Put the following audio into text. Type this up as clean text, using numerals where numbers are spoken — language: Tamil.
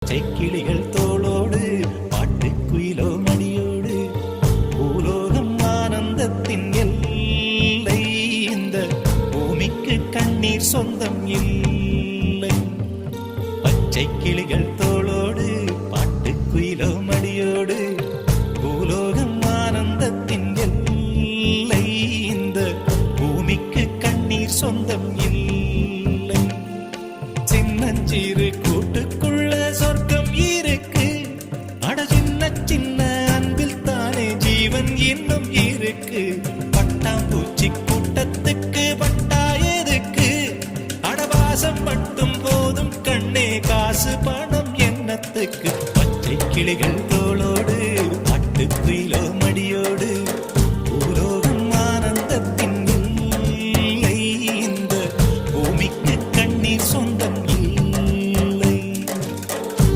பச்சை கிளிகள் தோளோடு பாட்டுக்குயிலோ மடியோடு பூலோகம் ஆனந்தத்தின் எல்லை. இந்த பூமிக்கு கண்ணீர் சொந்தம் இல்லை. பச்சை கிளிகள் தோளோடு பாட்டுக்குயிலோ மடியோடு பூலோகம் ஆனந்தத்தின் எல்லை. இந்த பூமிக்கு கண்ணீர் சொந்தம் இல்லை. சின்னஞ்சிறு கூட்டுக்குள்ள சொர்க்கம் இருக்கு. அட சின்ன சின்ன அன்பில் தானே ஜீவன் இன்னும் இருக்கு. பட்டாம்பூச்சி கூட்டத்துக்கு பட்டா எதுக்கு? அடவாசம் மட்டும் போதும் கண்ணே, காசு பணம் என்னத்துக்கு? பச்சை கிளிகள் தோளோ